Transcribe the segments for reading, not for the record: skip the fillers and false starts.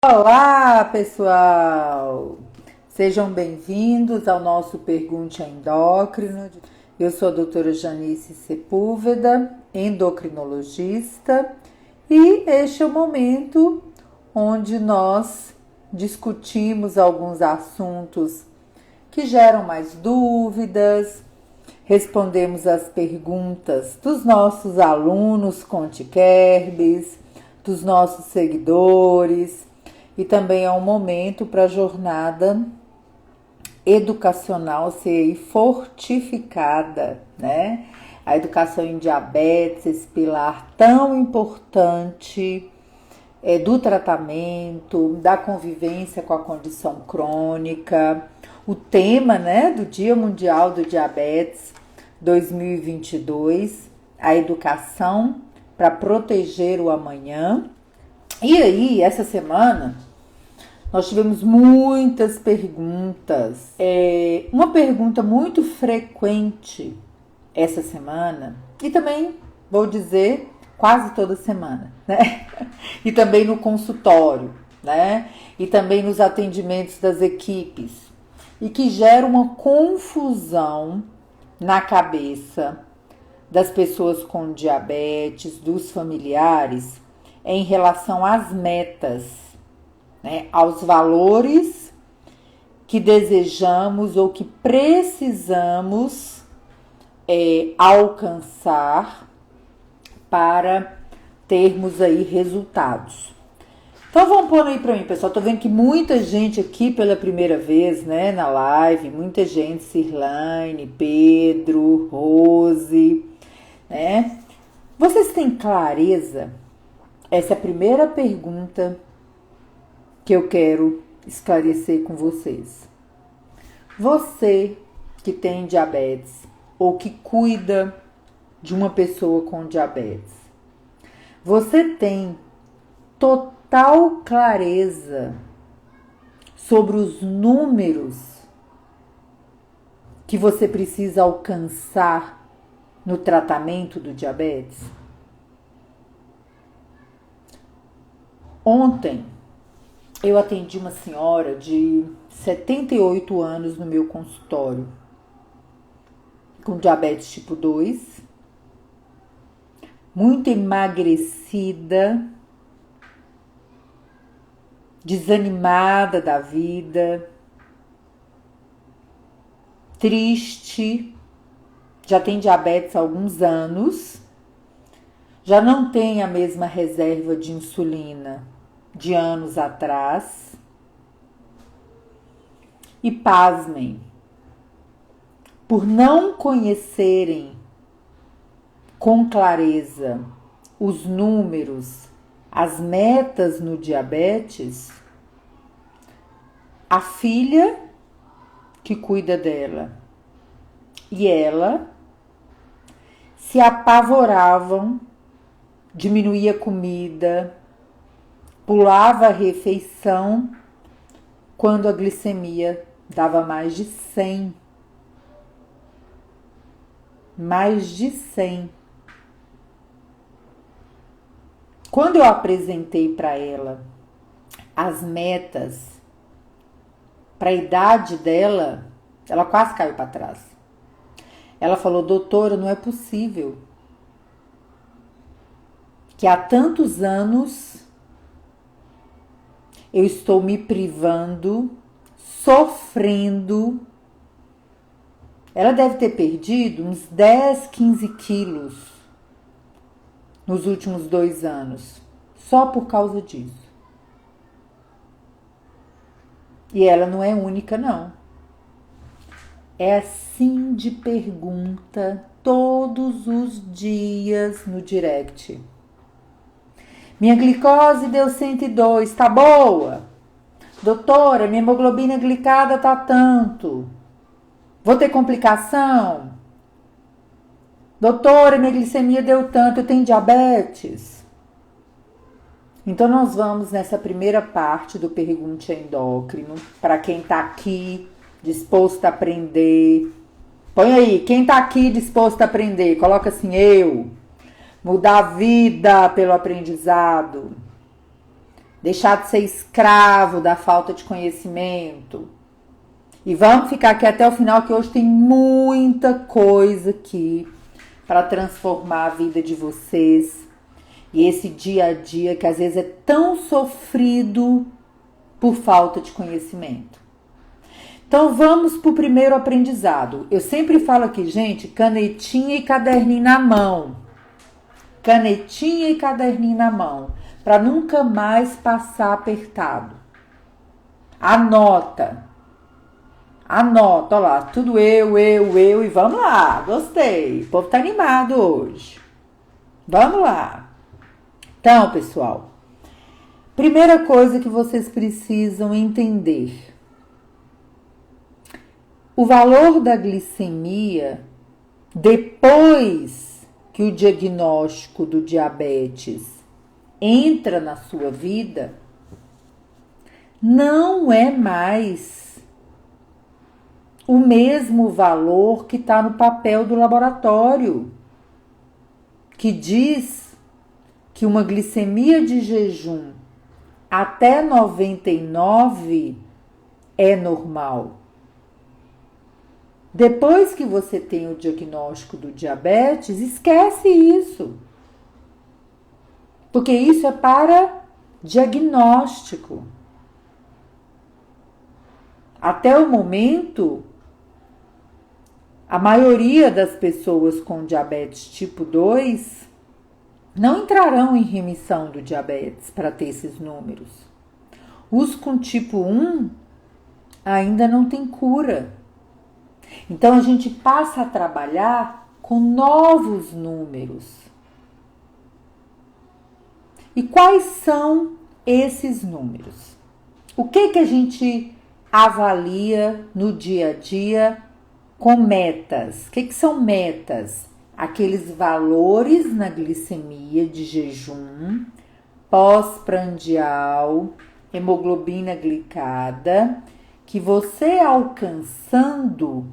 Olá, pessoal! Sejam bem-vindos ao nosso Pergunte a Endócrino. Eu sou a doutora Janice Sepúlveda, endocrinologista, e este é o momento onde nós discutimos alguns assuntos que geram mais dúvidas, respondemos as perguntas dos nossos alunos contiquerbes, dos nossos seguidores, e também é um momento para a jornada educacional ser fortificada, né? A educação em diabetes, esse pilar tão importante do tratamento, da convivência com a condição crônica. O tema, né, do Dia Mundial do Diabetes 2022, a educação para proteger o amanhã. E aí, essa semana, nós tivemos muitas perguntas. Uma pergunta muito frequente essa semana, e também, vou dizer, quase toda semana, né? E também no consultório, né? E também nos atendimentos das equipes. E que gera uma confusão na cabeça das pessoas com diabetes, dos familiares, em relação às metas, né, aos valores que desejamos ou que precisamos alcançar para termos aí resultados. Então vamos pôr aí para mim, pessoal. Tô vendo que muita gente aqui pela primeira vez, né, na live, muita gente, Cirlane, Pedro, Rose, né? Vocês têm clareza? Essa é a primeira pergunta que eu quero esclarecer com vocês. Você que tem diabetes ou que cuida de uma pessoa com diabetes, você tem total clareza sobre os números que você precisa alcançar no tratamento do diabetes? Ontem, eu atendi uma senhora de 78 anos no meu consultório, com diabetes tipo 2, muito emagrecida, desanimada da vida, triste, já tem diabetes há alguns anos, já não tem a mesma reserva de insulina de anos atrás. E pasmem, por não conhecerem com clareza os números, as metas no diabetes, a filha que cuida dela e ela se apavoravam, diminuía a comida, pulava a refeição quando a glicemia dava mais de 100. Mais de 100. Quando eu apresentei para ela as metas para a idade dela, ela quase caiu para trás. Ela falou: doutora, não é possível que há tantos anos eu estou me privando, sofrendo. Ela deve ter perdido uns 10, 15 quilos nos últimos 2 anos, só por causa disso. E ela não é única, não. É assim de pergunta todos os dias no direct. Minha glicose deu 102, tá boa? Doutora, minha hemoglobina glicada tá tanto. Vou ter complicação? Doutora, minha glicemia deu tanto, eu tenho diabetes? Então nós vamos nessa primeira parte do Pergunte a Endócrino, para quem tá aqui disposto a aprender. Põe aí, quem tá aqui disposto a aprender? Coloca assim, eu. Mudar a vida pelo aprendizado. deixar de ser escravo da falta de conhecimento. E vamos ficar aqui até o final, que hoje tem muita coisa aqui para transformar a vida de vocês. E esse dia a dia que às vezes é tão sofrido por falta de conhecimento. Então vamos para o primeiro aprendizado. Eu sempre falo aqui, gente, canetinha e caderninho na mão. Canetinha e caderninho na mão, para nunca mais passar apertado. Anota, olha lá, tudo eu, e vamos lá, gostei, o povo tá animado hoje. Vamos lá. Então, pessoal, primeira coisa que vocês precisam entender: o valor da glicemia depois que o diagnóstico do diabetes entra na sua vida, não é mais o mesmo valor que está no papel do laboratório, que diz que uma glicemia de jejum até 99 é normal. Depois que você tem o diagnóstico do diabetes, esquece isso. Porque isso é para diagnóstico. Até o momento, a maioria das pessoas com diabetes tipo 2 não entrarão em remissão do diabetes para ter esses números. Os com tipo 1 ainda não tem cura. Então a gente passa a trabalhar com novos números. E quais são esses números? O que a gente avalia no dia a dia com metas? O que são metas? Aqueles valores na glicemia de jejum, pós-prandial, hemoglobina glicada, que você alcançando,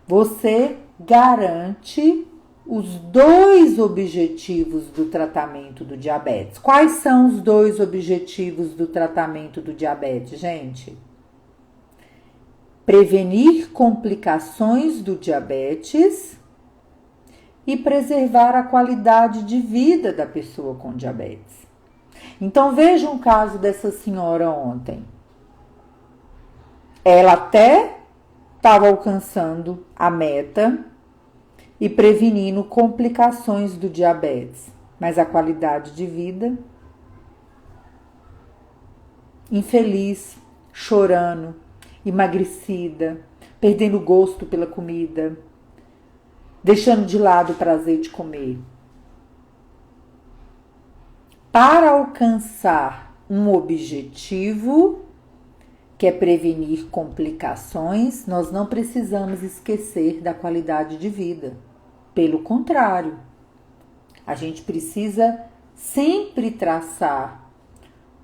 você garante os 2 objetivos do tratamento do diabetes. Quais são os 2 objetivos do tratamento do diabetes, gente? Prevenir complicações do diabetes e preservar a qualidade de vida da pessoa com diabetes. Então, veja um caso dessa senhora ontem. Ela até estava alcançando a meta e prevenindo complicações do diabetes, mas a qualidade de vida, infeliz, chorando, emagrecida, perdendo gosto pela comida, deixando de lado o prazer de comer. Para alcançar um objetivo, que é prevenir complicações, nós não precisamos esquecer da qualidade de vida. Pelo contrário, a gente precisa sempre traçar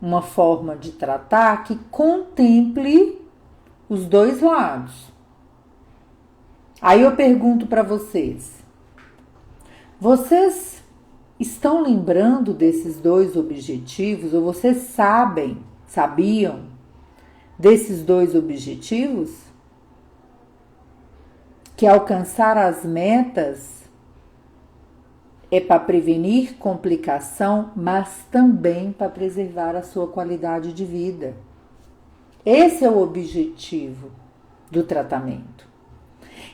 uma forma de tratar que contemple os 2 lados. Aí eu pergunto para vocês: vocês estão lembrando desses 2 objetivos? Ou vocês sabiam desses 2 objetivos? Que alcançar as metas é para prevenir complicação, mas também para preservar a sua qualidade de vida. Esse é o objetivo do tratamento.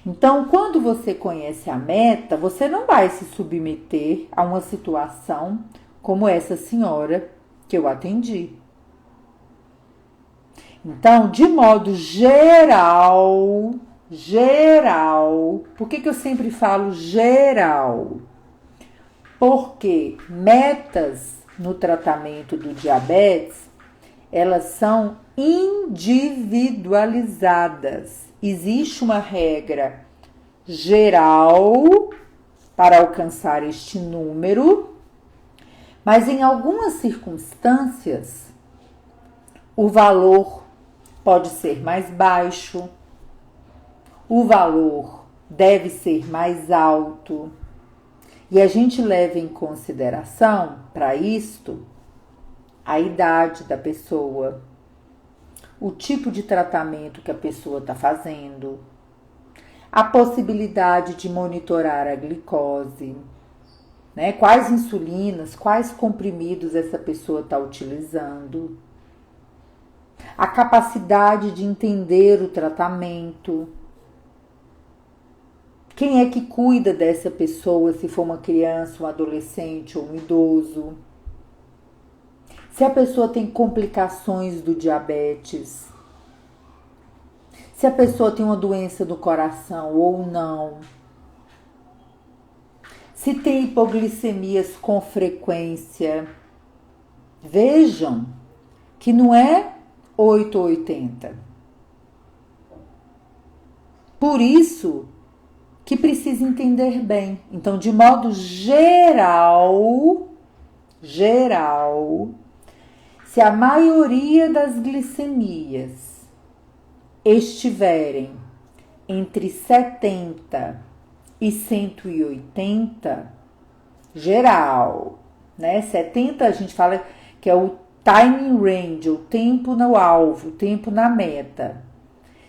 Então, quando você conhece a meta, você não vai se submeter a uma situação como essa senhora que eu atendi. Então, de modo geral, por que eu sempre falo geral? Porque metas no tratamento do diabetes, elas são individualizadas. Existe uma regra geral para alcançar este número, mas em algumas circunstâncias, o valor pode ser mais baixo, o valor deve ser mais alto. E a gente leva em consideração, para isto, a idade da pessoa, o tipo de tratamento que a pessoa está fazendo, a possibilidade de monitorar a glicose, né? Quais insulinas, quais comprimidos essa pessoa está utilizando, a capacidade de entender o tratamento, quem é que cuida dessa pessoa, se for uma criança, um adolescente ou um idoso, se a pessoa tem complicações do diabetes, se a pessoa tem uma doença do coração ou não, se tem hipoglicemias com frequência. Vejam que não é 8 ou 80. Por isso que precisa entender bem. Então, de modo geral, se a maioria das glicemias estiverem entre 70 e 180, geral, né? 70 a gente fala que é o time range, o tempo no alvo, o tempo na meta.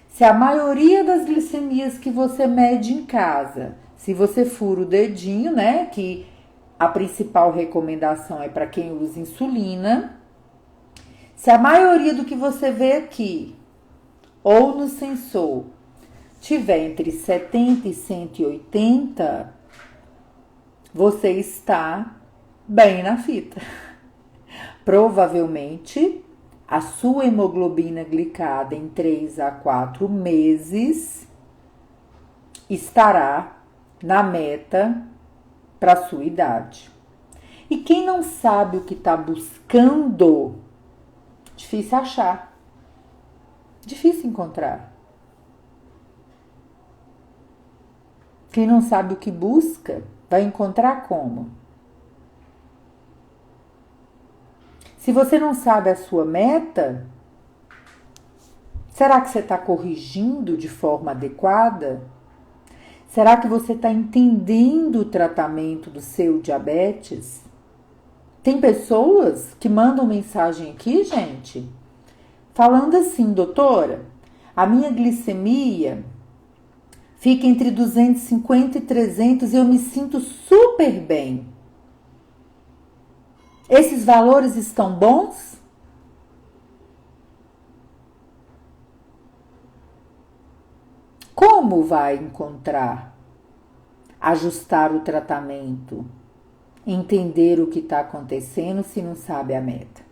Se a maioria das glicemias que você mede em casa, se você fura o dedinho, né? Que a principal recomendação é para quem usa insulina. Se a maioria do que você vê aqui ou no sensor tiver entre 70 e 180, você está bem na fita. Provavelmente, a sua hemoglobina glicada em 3 a 4 meses estará na meta para a sua idade. E quem não sabe o que está buscando, difícil achar, difícil encontrar. Quem não sabe o que busca, vai encontrar como? Se você não sabe a sua meta, será que você está corrigindo de forma adequada? Será que você está entendendo o tratamento do seu diabetes? Tem pessoas que mandam mensagem aqui, gente, falando assim: doutora, a minha glicemia fica entre 250 e 300 e eu me sinto super bem. Esses valores estão bons? Como vai encontrar, ajustar o tratamento, entender o que está acontecendo se não sabe a meta?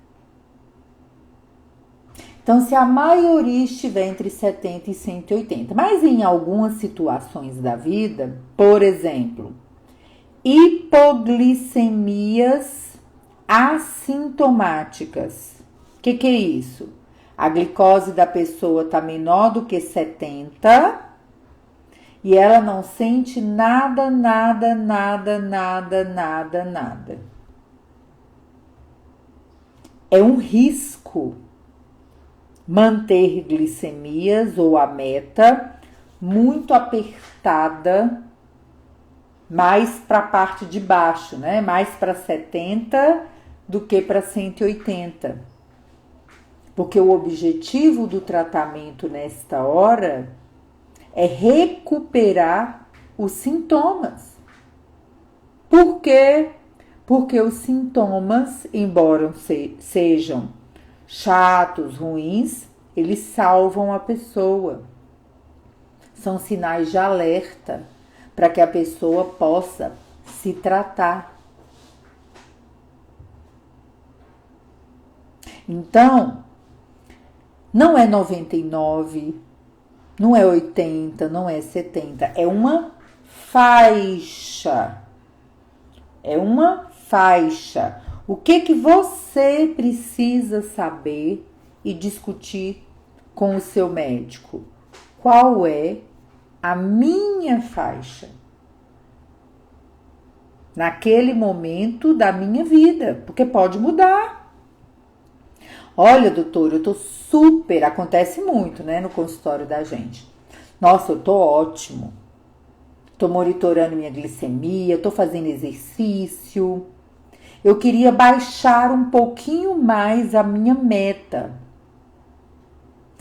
Então, se a maioria estiver entre 70 e 180, mas em algumas situações da vida, por exemplo, hipoglicemias assintomáticas. O que é isso? A glicose da pessoa está menor do que 70 e ela não sente nada. É um risco manter glicemias ou a meta muito apertada, mais para a parte de baixo, né? Mais para 70 do que para 180. Porque o objetivo do tratamento nesta hora é recuperar os sintomas. Por quê? Porque os sintomas, embora sejam chatos, ruins, eles salvam a pessoa. São sinais de alerta para que a pessoa possa se tratar. Então, não é 99, não é 80, não é 70, é uma faixa. É uma faixa. O que você precisa saber e discutir com o seu médico? Qual é a minha faixa naquele momento da minha vida? Porque pode mudar. Olha, doutor, eu tô super... Acontece muito, né, no consultório da gente. Nossa, eu tô ótimo. Tô monitorando minha glicemia, tô fazendo exercício. Eu queria baixar um pouquinho mais a minha meta.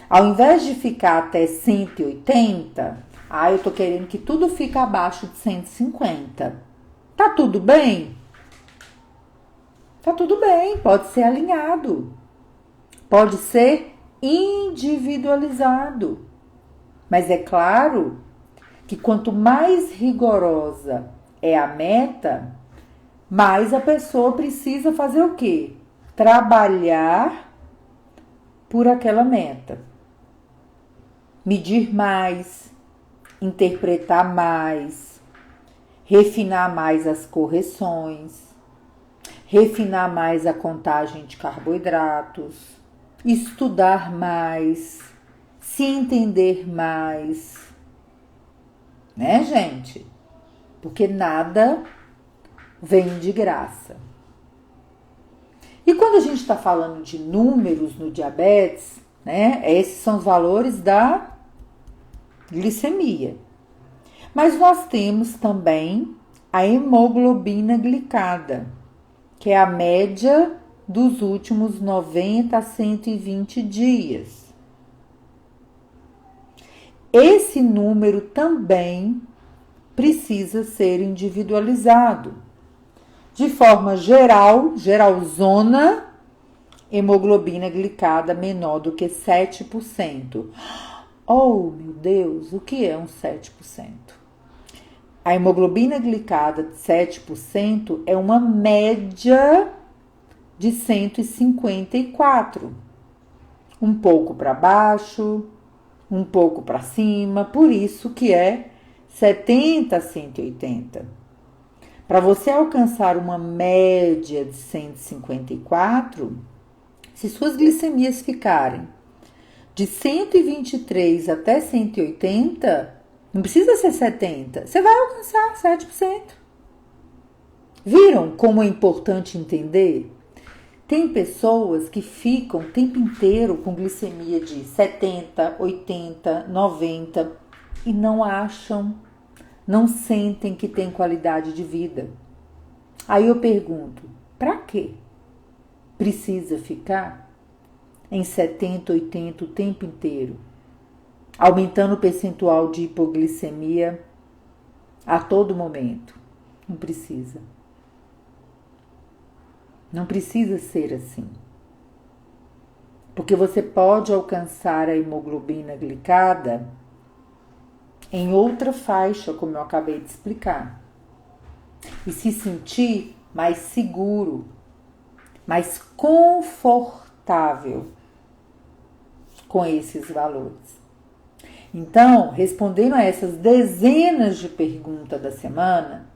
Ao invés de ficar até 180, eu tô querendo que tudo fique abaixo de 150. Tá tudo bem? Tá tudo bem, pode ser alinhado. Pode ser individualizado. Mas é claro que quanto mais rigorosa é a meta, mais a pessoa precisa fazer o quê? Trabalhar por aquela meta. Medir mais, interpretar mais, refinar mais as correções, refinar mais a contagem de carboidratos, estudar mais, se entender mais, né, gente? Porque nada vem de graça. E quando a gente está falando de números no diabetes, né, esses são os valores da glicemia. Mas nós temos também a hemoglobina glicada, que é a média dos últimos 90 a 120 dias. Esse número também precisa ser individualizado. De forma geral, geralzona, hemoglobina glicada menor do que 7%. Oh, meu Deus, o que é um 7%? A hemoglobina glicada de 7% é uma média de 154. Um pouco para baixo, um pouco para cima, por isso que é 70 a 180. Para você alcançar uma média de 154, se suas glicemias ficarem de 123 até 180, não precisa ser 70, você vai alcançar 7%. Viram como é importante entender? Tem pessoas que ficam o tempo inteiro com glicemia de 70, 80, 90 e não acham, não sentem que tem qualidade de vida. Aí eu pergunto, para quê? Precisa ficar em 70, 80 o tempo inteiro, aumentando o percentual de hipoglicemia a todo momento? Não precisa. Não precisa ser assim. Porque você pode alcançar a hemoglobina glicada em outra faixa, como eu acabei de explicar, e se sentir mais seguro, mais confortável com esses valores. Então, respondendo a essas dezenas de perguntas da semana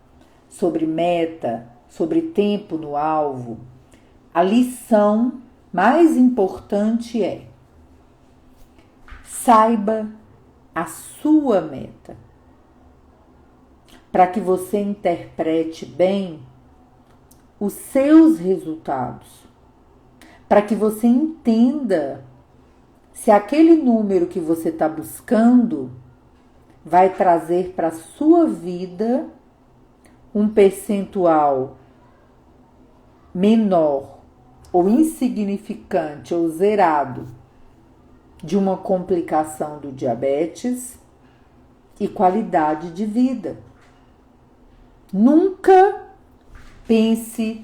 sobre meta, sobre tempo no alvo, a lição mais importante é: saiba a sua meta, para que você interprete bem os seus resultados, para que você entenda se aquele número que você está buscando vai trazer para a sua vida um percentual menor ou insignificante ou zerado de uma complicação do diabetes e qualidade de vida. Nunca pense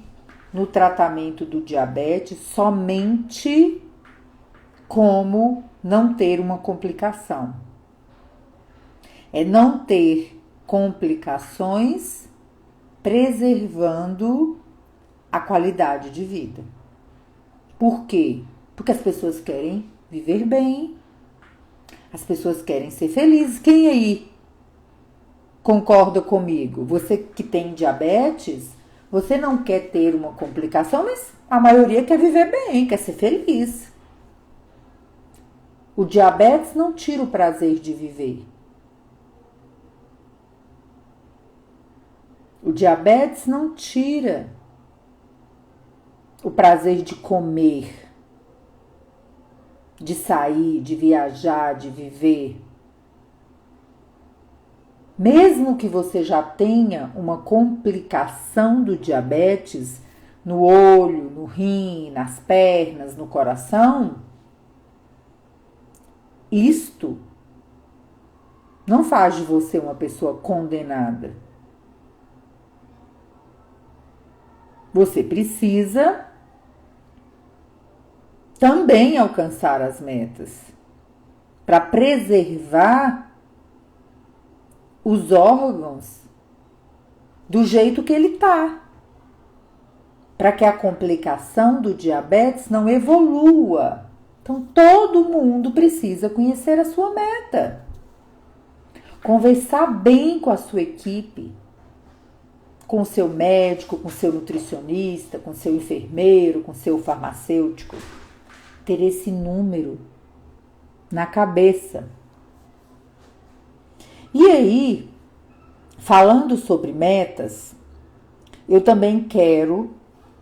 no tratamento do diabetes somente como não ter uma complicação. É não ter complicações preservando a qualidade de vida. Por quê? Porque as pessoas querem viver bem, as pessoas querem ser felizes. Quem aí concorda comigo? Você que tem diabetes, você não quer ter uma complicação, mas a maioria quer viver bem, quer ser feliz. O diabetes não tira o prazer de viver. O diabetes não tira o prazer de comer, de sair, de viajar, de viver. Mesmo que você já tenha uma complicação do diabetes, no olho, no rim, nas pernas, no coração, isto não faz de você uma pessoa condenada. Você precisa também alcançar as metas para preservar os órgãos do jeito que ele está, para que a complicação do diabetes não evolua. Então, todo mundo precisa conhecer a sua meta, conversar bem com a sua equipe, com o seu médico, com o seu nutricionista, com o seu enfermeiro, com o seu farmacêutico, ter esse número na cabeça. E aí, falando sobre metas, eu também quero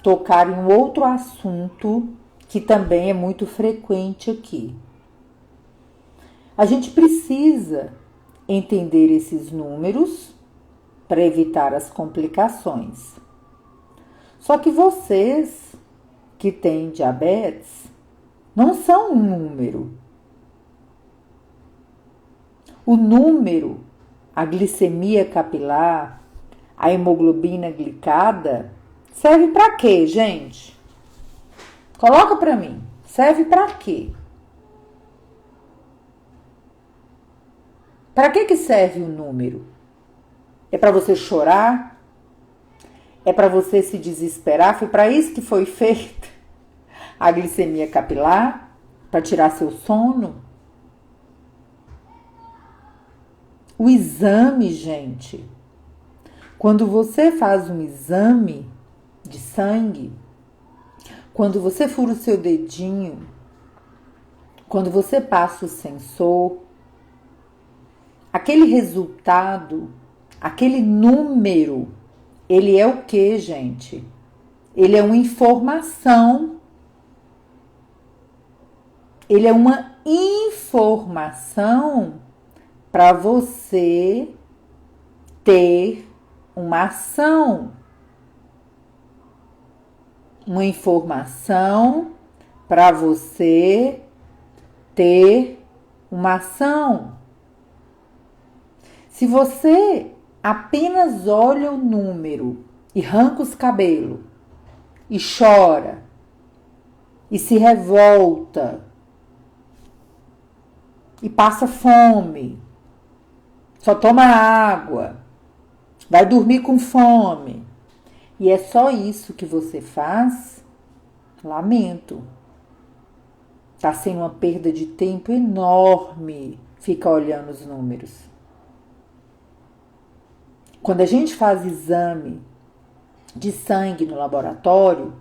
tocar em um outro assunto que também é muito frequente aqui. A gente precisa entender esses números para evitar as complicações. Só que vocês que têm diabetes não são um número. O número, a glicemia capilar, a hemoglobina glicada, serve para quê, gente? Coloca para mim. Serve para quê? Para que serve o número? É para você chorar? É para você se desesperar? Foi para isso que foi feita a glicemia capilar? Para tirar seu sono? O exame, gente. Quando você faz um exame de sangue, quando você fura o seu dedinho, quando você passa o sensor, aquele resultado, aquele número, ele é o que, gente? Ele é uma informação. Ele é uma informação para você ter uma ação. Uma informação para você ter uma ação. Se você apenas olha o número e arranca os cabelos, e chora, e se revolta, e passa fome, só toma água, vai dormir com fome, e é só isso que você faz, lamento. Tá sendo uma perda de tempo enorme ficar olhando os números. Quando a gente faz exame de sangue no laboratório,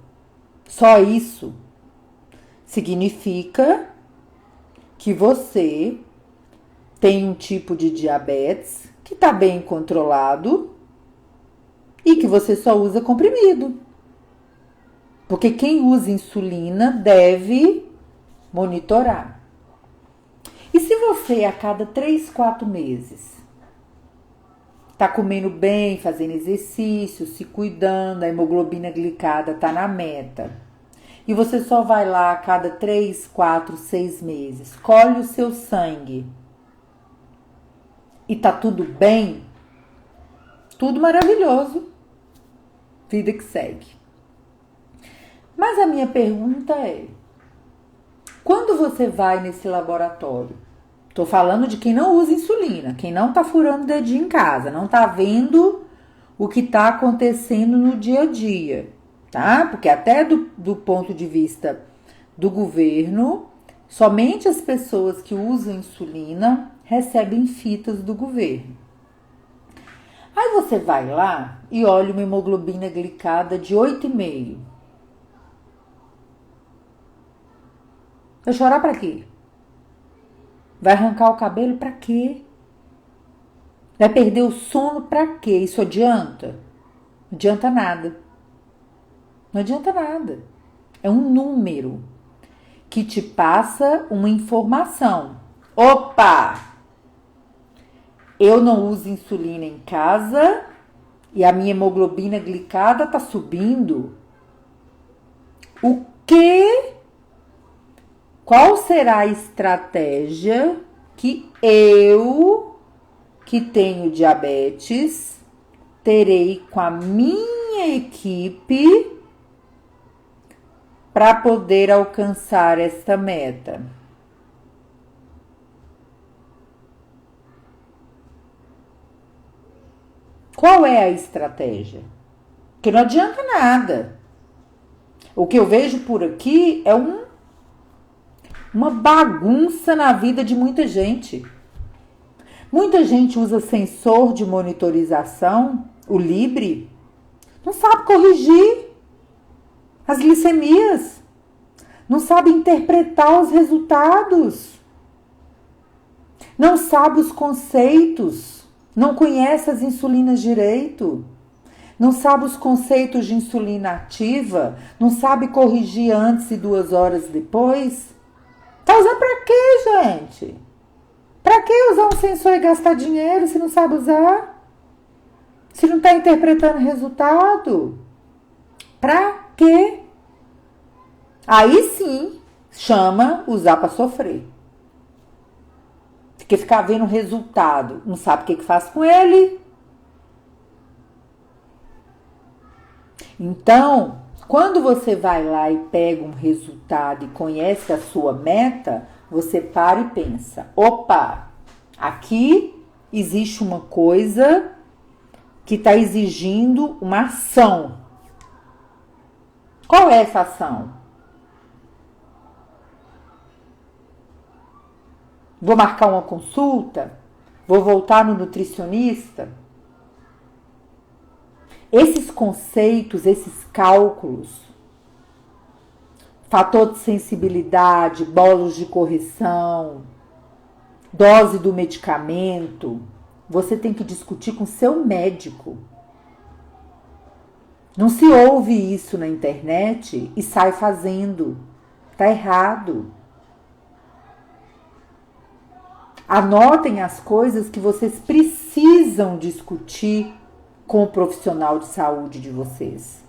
só isso significa que você tem um tipo de diabetes que está bem controlado e que você só usa comprimido. Porque quem usa insulina deve monitorar. E se você a cada 3, 4 meses tá comendo bem, fazendo exercício, se cuidando, a hemoglobina glicada tá na meta, e você só vai lá a cada 3, 4, 6 meses, colhe o seu sangue e tá tudo bem, tudo maravilhoso, vida que segue. Mas a minha pergunta é, quando você vai nesse laboratório, tô falando de quem não usa insulina, quem não tá furando o dedinho em casa, não tá vendo o que tá acontecendo no dia a dia, tá? Porque até do ponto de vista do governo, somente as pessoas que usam insulina recebem fitas do governo. Aí você vai lá e olha uma hemoglobina glicada de 8,5. Vai chorar pra quê? Vai arrancar o cabelo pra quê? Vai perder o sono pra quê? Isso adianta? Não adianta nada. Não adianta nada. É um número que te passa uma informação. Opa! Eu não uso insulina em casa e a minha hemoglobina glicada tá subindo. O que, qual será a estratégia que eu, que tenho diabetes, terei com a minha equipe para poder alcançar esta meta? Qual é a estratégia? Porque não adianta nada. O que eu vejo por aqui é uma bagunça na vida de muita gente. Muita gente usa sensor de monitorização, o Libre, não sabe corrigir as glicemias, não sabe interpretar os resultados, não sabe os conceitos, não conhece as insulinas direito, não sabe os conceitos de insulina ativa, não sabe corrigir antes e 2 horas depois. Tá usando pra quê, gente? Pra que usar um sensor e gastar dinheiro se não sabe usar? Se não tá interpretando resultado? Pra quê? Aí sim, chama usar pra sofrer. Porque ficar vendo o resultado, não sabe o que faz com ele. Então, quando você vai lá e pega um resultado e conhece a sua meta, você para e pensa: opa, aqui existe uma coisa que está exigindo uma ação. Qual é essa ação? Vou marcar uma consulta? Vou voltar no nutricionista? Esses conceitos, esses cálculos, fator de sensibilidade, bolos de correção, dose do medicamento, você tem que discutir com seu médico. Não se ouve isso na internet e sai fazendo. Tá errado. Anotem as coisas que vocês precisam discutir com o profissional de saúde de vocês.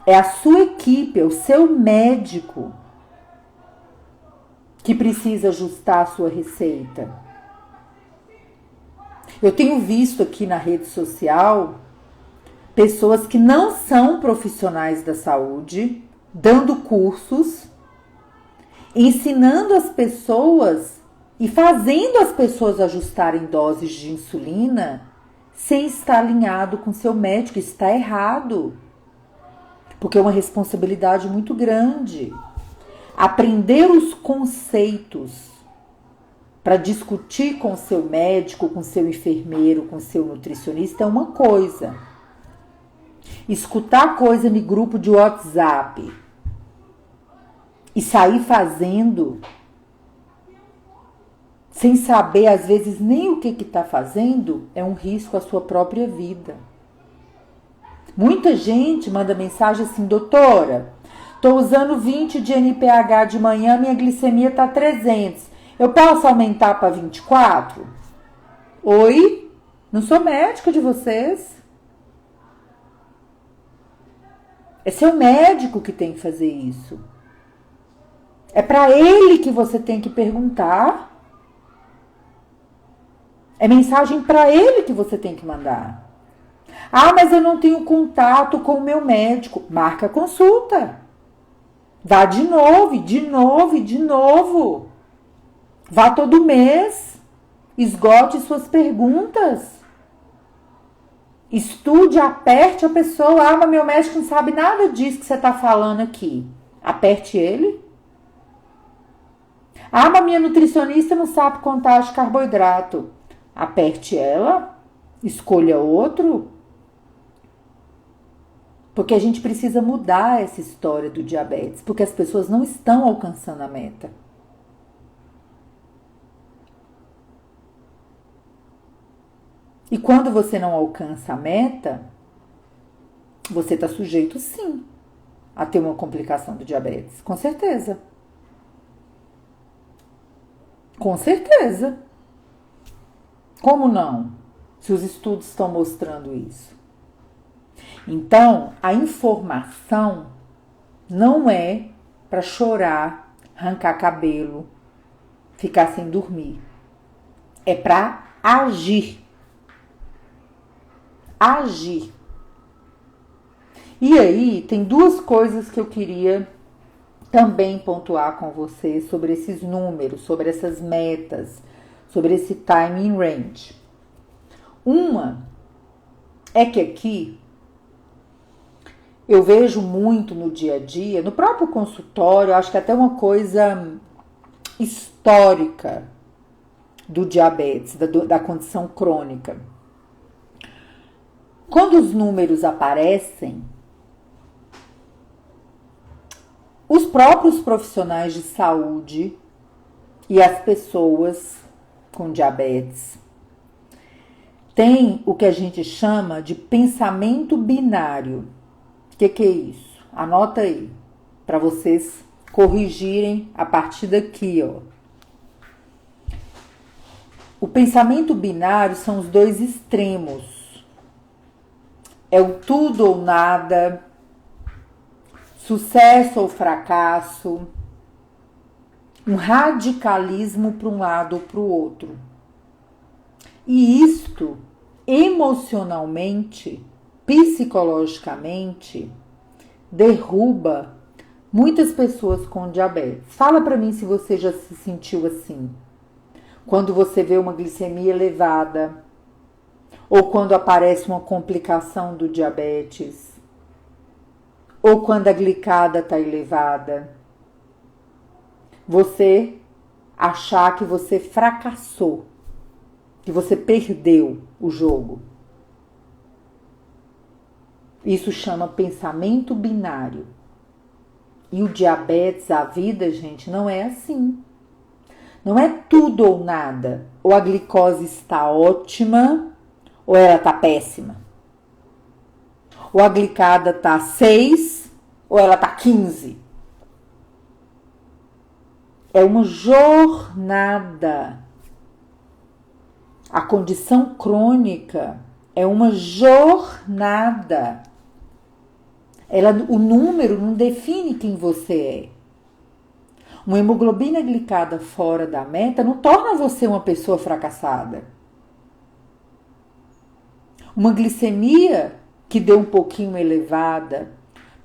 É a sua equipe, é o seu médico que precisa ajustar a sua receita. Eu tenho visto aqui na rede social pessoas que não são profissionais da saúde dando cursos, ensinando as pessoas e fazendo as pessoas ajustarem doses de insulina sem estar alinhado com seu médico. Está errado. Porque é uma responsabilidade muito grande. Aprender os conceitos para discutir com seu médico, com seu enfermeiro, com seu nutricionista é uma coisa. Escutar coisa no grupo de WhatsApp e sair fazendo sem saber, às vezes, nem o que está fazendo, é um risco à sua própria vida. Muita gente manda mensagem assim: doutora, estou usando 20 de NPH de manhã, minha glicemia está 300. Eu posso aumentar para 24? Oi? Não sou médica de vocês. É seu médico que tem que fazer isso. É para ele que você tem que perguntar. É mensagem para ele que você tem que mandar. Ah, mas eu não tenho contato com o meu médico. Marca a consulta. Vá de novo, de novo, de novo. Vá todo mês. Esgote suas perguntas. Estude, aperte a pessoa. Ah, mas meu médico não sabe nada disso que você está falando aqui. Aperte ele. Ah, mas minha nutricionista não sabe contar de carboidrato. Aperte ela. Escolha outro. Porque a gente precisa mudar essa história do diabetes. Porque as pessoas não estão alcançando a meta. E quando você não alcança a meta, você está sujeito, sim, a ter uma complicação do diabetes. Com certeza. Com certeza. Como não? Se os estudos estão mostrando isso. Então, a informação não é para chorar, arrancar cabelo, ficar sem dormir. É para agir. Agir. E aí, tem duas coisas que eu queria também pontuar com você sobre esses números, sobre essas metas, sobre esse time range. Uma é que aqui eu vejo muito no dia a dia, no próprio consultório, acho que até uma coisa histórica do diabetes, da condição crônica. Quando os números aparecem, os próprios profissionais de saúde e as pessoas com diabetes têm o que a gente chama de pensamento binário. O que é isso? Anota aí, para vocês corrigirem a partir daqui, ó. O pensamento binário são os dois extremos. É o tudo ou nada, sucesso ou fracasso, um radicalismo para um lado ou para o outro. E isto, emocionalmente, psicologicamente, derruba muitas pessoas com diabetes. Fala para mim se você já se sentiu assim. Quando você vê uma glicemia elevada, ou quando aparece uma complicação do diabetes, ou quando a glicada está elevada, você achar que você fracassou, que você perdeu o jogo. Isso chama pensamento binário. E o diabetes, a vida, gente, não é assim. Não é tudo ou nada. Ou a glicose está ótima, ou ela está péssima. Ou a glicada está 6, ou ela está 15. É uma jornada. A condição crônica é uma jornada. O número não define quem você é. Uma hemoglobina glicada fora da meta não torna você uma pessoa fracassada. Uma glicemia que deu um pouquinho elevada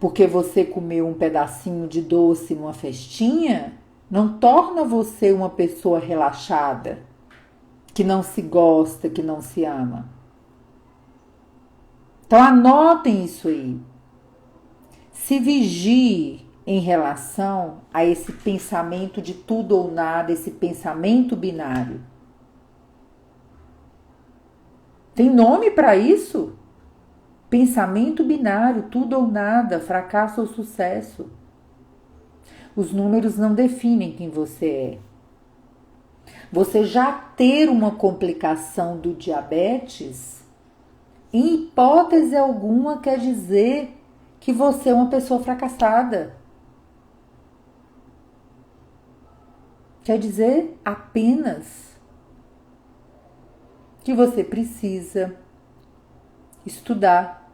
porque você comeu um pedacinho de doce numa festinha não torna você uma pessoa relaxada, que não se gosta, que não se ama. Então anotem isso aí. Se vigie em relação a esse pensamento de tudo ou nada, esse pensamento binário. Tem nome para isso? Pensamento binário, tudo ou nada, fracasso ou sucesso. Os números não definem quem você é. Você já ter uma complicação do diabetes, em hipótese alguma, quer dizer que você é uma pessoa fracassada. Quer dizer apenas que você precisa estudar,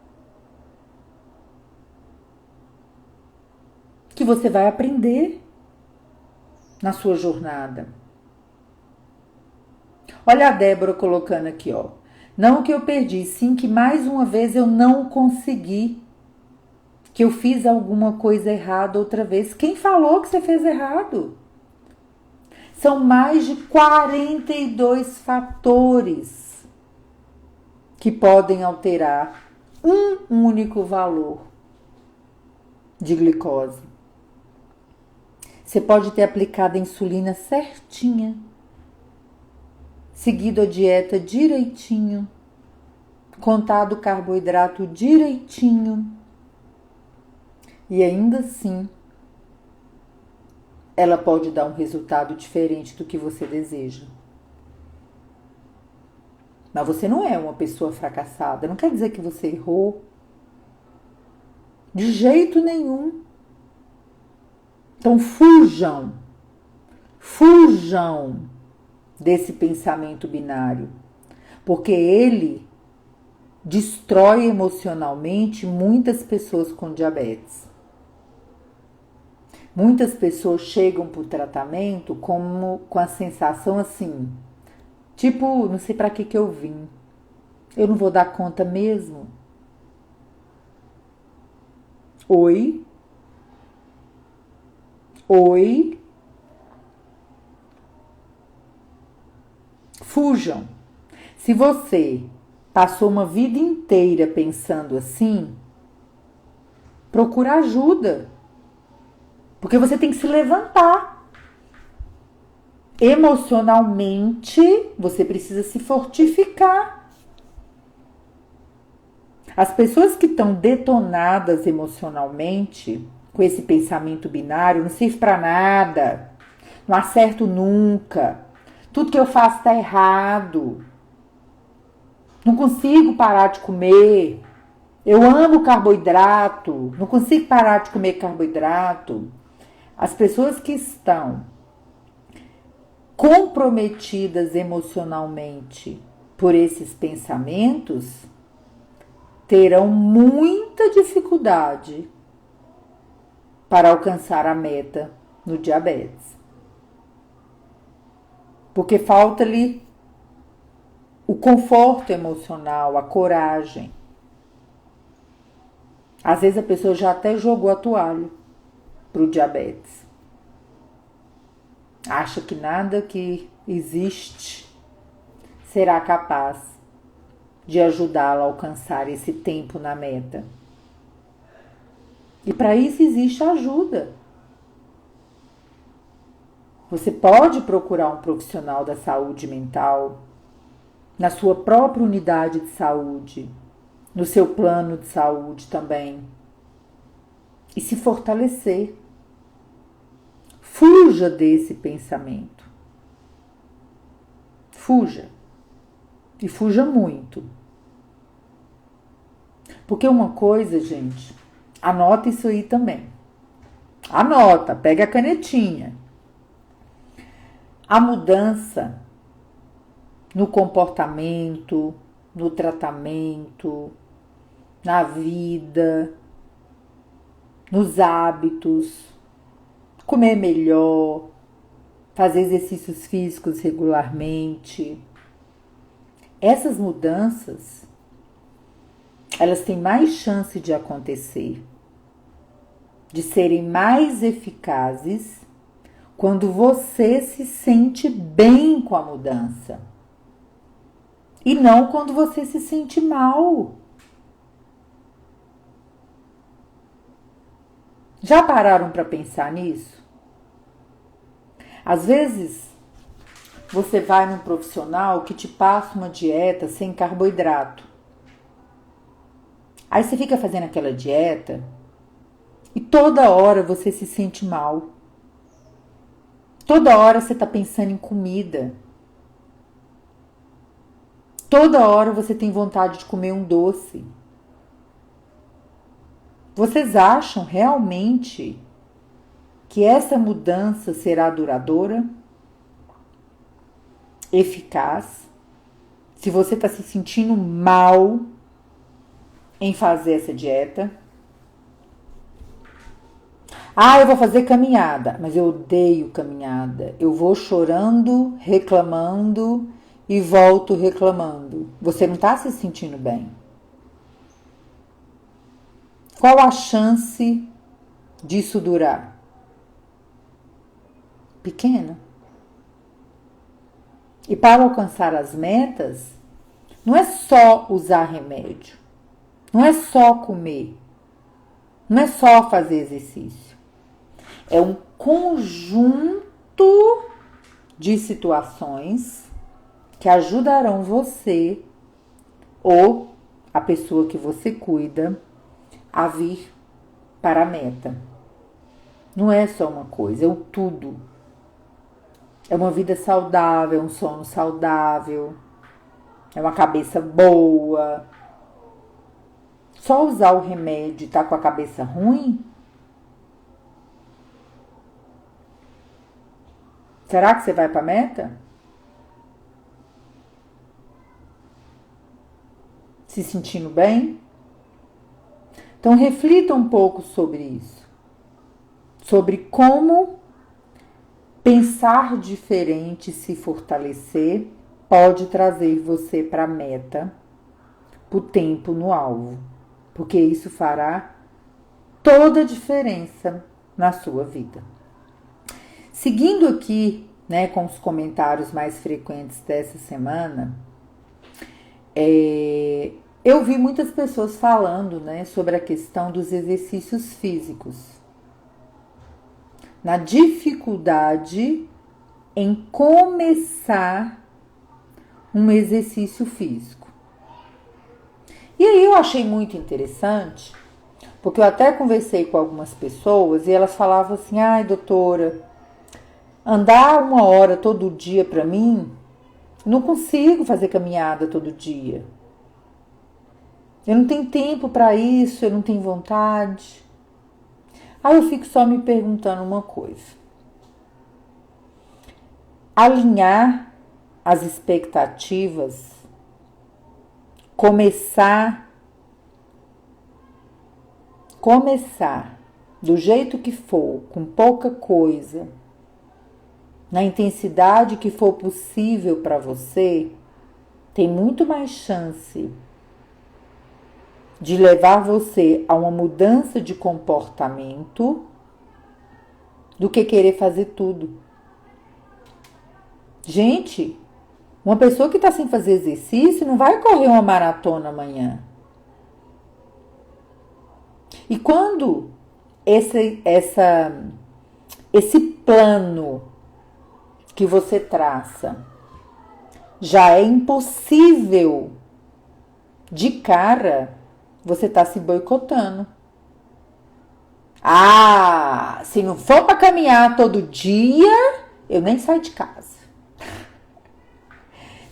que você vai aprender na sua jornada. Olha a Débora colocando aqui, ó. Não que eu perdi, sim que mais uma vez eu não consegui, que eu fiz alguma coisa errada outra vez. Quem falou que você fez errado? São mais de 42 fatores que podem alterar um único valor de glicose. Você pode ter aplicado a insulina certinha, seguido a dieta direitinho, contado o carboidrato direitinho, e ainda assim ela pode dar um resultado diferente do que você deseja. Mas você não é uma pessoa fracassada, não quer dizer que você errou. De jeito nenhum. Então fujam desse pensamento binário, porque ele destrói emocionalmente muitas pessoas com diabetes. Muitas pessoas chegam para o tratamento com a sensação assim, tipo, não sei para que eu vim, eu não vou dar conta mesmo. Oi? Oi? Fujam. Se você passou uma vida inteira pensando assim, procura ajuda. Porque você tem que se levantar. Emocionalmente, você precisa se fortificar. As pessoas que estão detonadas emocionalmente, com esse pensamento binário, não serve para nada, não acerto nunca, tudo que eu faço está errado, não consigo parar de comer, eu amo carboidrato, não consigo parar de comer carboidrato. As pessoas que estão comprometidas emocionalmente por esses pensamentos terão muita dificuldade para alcançar a meta no diabetes. Porque falta-lhe o conforto emocional, a coragem. Às vezes a pessoa já até jogou a toalha para o diabetes. Acha que nada que existe será capaz de ajudá-la a alcançar esse tempo na meta. E para isso existe ajuda. Você pode procurar um profissional da saúde mental na sua própria unidade de saúde, no seu plano de saúde também, e se fortalecer. Fuja desse pensamento. Fuja. E fuja muito. Porque uma coisa, gente, anota isso aí também. Anota, pega a canetinha. A mudança no comportamento, no tratamento, na vida, nos hábitos, comer melhor, fazer exercícios físicos regularmente. Essas mudanças, elas têm mais chance de acontecer, de serem mais eficazes quando você se sente bem com a mudança. E não quando você se sente mal. Já pararam para pensar nisso? Às vezes, você vai num profissional que te passa uma dieta sem carboidrato. Aí você fica fazendo aquela dieta e toda hora você se sente mal. Toda hora você está pensando em comida. Toda hora você tem vontade de comer um doce. Vocês acham realmente que essa mudança será duradoura? Eficaz? Se você está se sentindo mal em fazer essa dieta? Ah, eu vou fazer caminhada, mas eu odeio caminhada. Eu vou chorando, reclamando e volto reclamando. Você não está se sentindo bem. Qual a chance disso durar? Pequena. E para alcançar as metas, não é só usar remédio, não é só comer, não é só fazer exercício. É um conjunto de situações que ajudarão você ou a pessoa que você cuida a vir para a meta. Não é só uma coisa, é o tudo. É uma vida saudável, é um sono saudável, é uma cabeça boa. Só usar o remédio e estar com a cabeça ruim? Será que você vai para a meta? se sentindo bem? Então reflita um pouco sobre isso. Sobre como pensar diferente e se fortalecer pode trazer você para a meta, para o tempo no alvo. Porque isso fará toda a diferença na sua vida. Seguindo aqui, né, com os comentários mais frequentes dessa semana, eu vi muitas pessoas falando, né, sobre a questão dos exercícios físicos, na dificuldade em começar um exercício físico. E aí eu achei muito interessante, porque eu até conversei com algumas pessoas e elas falavam assim: ai, doutora, andar 1 hora todo dia para mim, não consigo fazer caminhada todo dia. Eu não tenho tempo para isso, eu não tenho vontade. Aí eu fico só me perguntando uma coisa. Alinhar as expectativas, começar do jeito que for, com pouca coisa, na intensidade que for possível para você, tem muito mais chance de levar você a uma mudança de comportamento do que querer fazer tudo. Gente, uma pessoa que está sem fazer exercício não vai correr uma maratona amanhã. E quando esse plano que você traça já é impossível de cara, você está se boicotando. Ah, se não for para caminhar todo dia, eu nem saio de casa.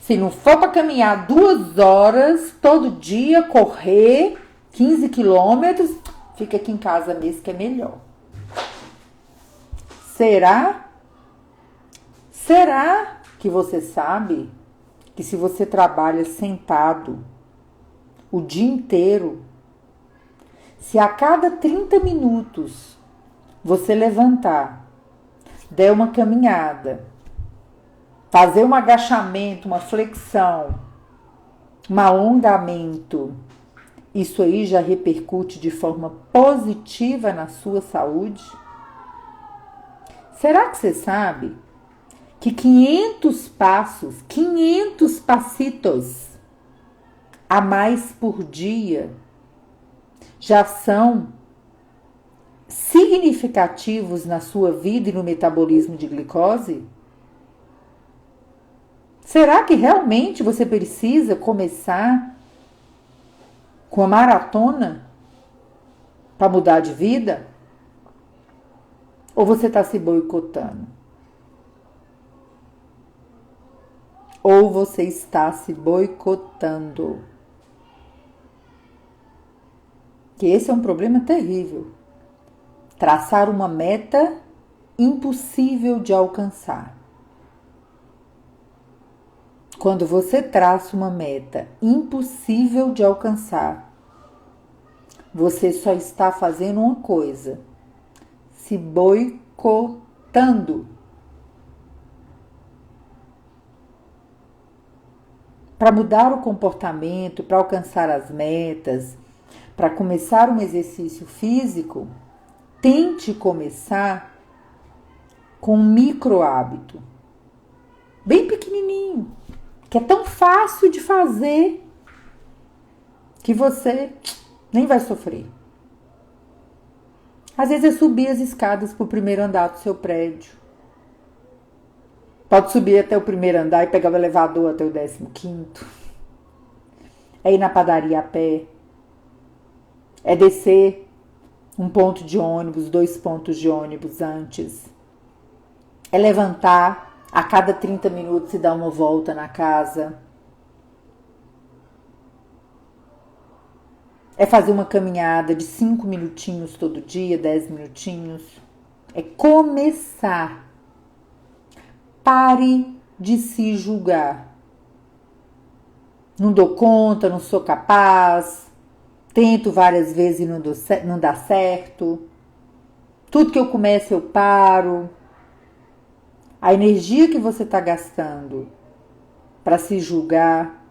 Se não for para caminhar 2 horas todo dia, correr 15 quilômetros, fica aqui em casa mesmo que é melhor. Será? Será que você sabe que se você trabalha sentado o dia inteiro, se a cada 30 minutos você levantar, der uma caminhada, fazer um agachamento, uma flexão, um alongamento, isso aí já repercute de forma positiva na sua saúde? Será que você sabe que 500 passos, 500 passitos a mais por dia já são significativos na sua vida e no metabolismo de glicose? Será que realmente você precisa começar com a maratona para mudar de vida? Ou você está se boicotando? Ou você está se boicotando? Que esse é um problema terrível. Traçar uma meta impossível de alcançar. Quando você traça uma meta impossível de alcançar, você só está fazendo uma coisa: se boicotando. Para mudar o comportamento, para alcançar as metas, para começar um exercício físico, tente começar com um micro hábito, bem pequenininho, que é tão fácil de fazer que você nem vai sofrer. Às vezes é subir as escadas para o primeiro andar do seu prédio. Pode subir até o primeiro andar e pegar o elevador até o 15º. É ir na padaria a pé. É descer um ponto de ônibus, 2 pontos de ônibus antes. É levantar a cada 30 minutos e dar uma volta na casa. É fazer uma caminhada de 5 minutinhos todo dia, 10 minutinhos. É começar. Pare de se julgar. Não dou conta, não sou capaz, tento várias vezes e não dá certo. Tudo que eu começo eu paro. A energia que você está gastando para se julgar,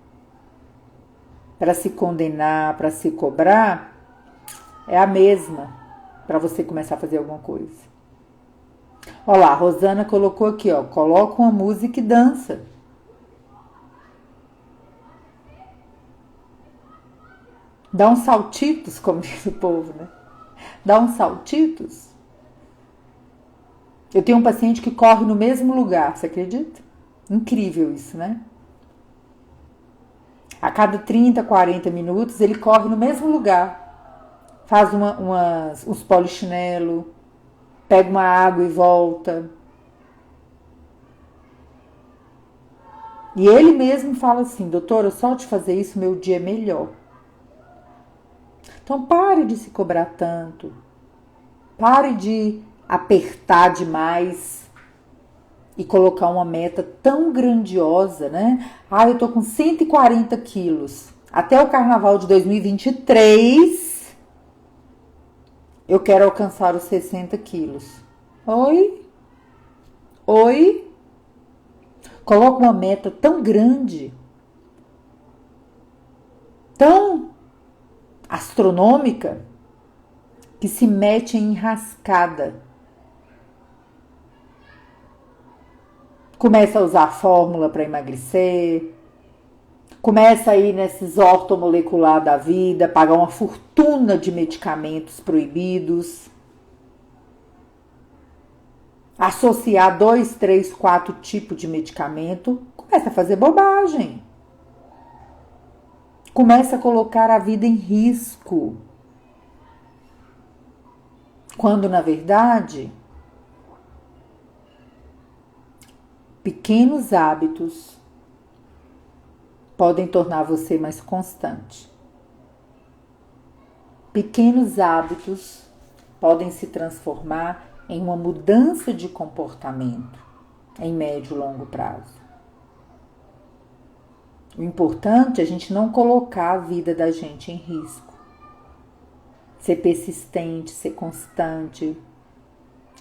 para se condenar, para se cobrar, é a mesma para você começar a fazer alguma coisa. Olha lá, a Rosana colocou aqui, ó, coloca uma música e dança. Dá uns saltitos, como diz o povo, né? Dá uns saltitos. Eu tenho um paciente que corre no mesmo lugar, você acredita? Incrível isso, né? A cada 30, 40 minutos ele corre no mesmo lugar. Faz uns polichinelo, pega uma água e volta. E ele mesmo fala assim, doutora, só de fazer isso meu dia é melhor. Então pare de se cobrar tanto. Pare de apertar demais e colocar uma meta tão grandiosa, né? Ah, eu tô com 140 quilos. Até o carnaval de 2023, eu quero alcançar os 60 quilos. Oi? Oi? Coloca uma meta tão grande, tão astronômica, que se mete em enrascada. Começa a usar a fórmula para emagrecer, começa a ir nesses ortomolecular da vida, pagar uma fortuna de medicamentos proibidos, associar 2, 3, 4 tipos de medicamento, começa a fazer bobagem. Começa a colocar a vida em risco. Quando, na verdade, pequenos hábitos podem tornar você mais constante. Pequenos hábitos podem se transformar em uma mudança de comportamento em médio e longo prazo. O importante é a gente não colocar a vida da gente em risco. Ser persistente, ser constante,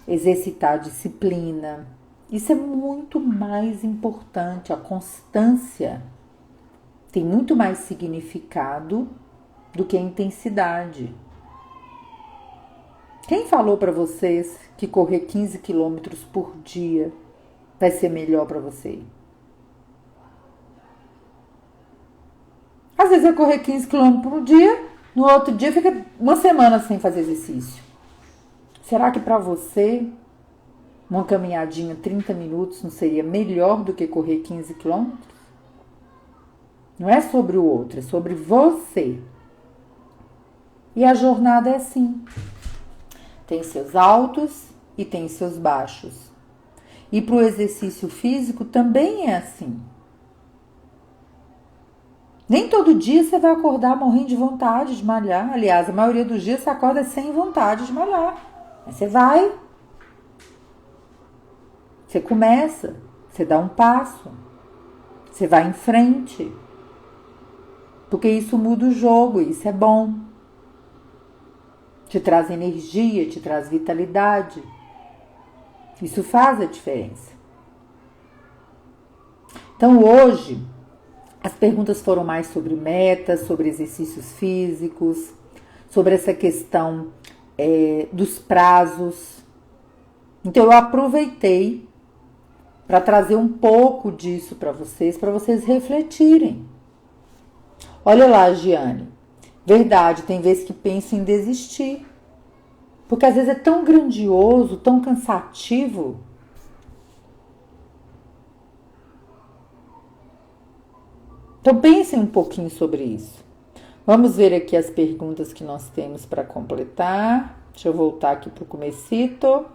exercitar a disciplina. Isso é muito mais importante. A constância tem muito mais significado do que a intensidade. Quem falou para vocês que correr 15 quilômetros por dia vai ser melhor para você? Às vezes eu correr 15 quilômetros por dia, no outro dia fica uma semana sem fazer exercício. Será que para você uma caminhadinha 30 minutos não seria melhor do que correr 15 quilômetros? Não é sobre o outro, é sobre você. E a jornada é assim. Tem seus altos e tem seus baixos. E para o exercício físico também é assim. Nem todo dia você vai acordar morrendo de vontade de malhar. Aliás, a maioria dos dias você acorda sem vontade de malhar. Mas você vai. Você começa. Você dá um passo. Você vai em frente. Porque isso muda o jogo. Isso é bom. Te traz energia, te traz vitalidade. Isso faz a diferença. Então hoje, as perguntas foram mais sobre metas, sobre exercícios físicos, sobre essa questão dos prazos. Então eu aproveitei para trazer um pouco disso para vocês refletirem. Olha lá, Giane. Verdade, tem vezes que penso em desistir. Porque às vezes é tão grandioso, tão cansativo. Então pensem um pouquinho sobre isso. Vamos ver aqui as perguntas que nós temos para completar. Deixa eu voltar aqui para o comecito.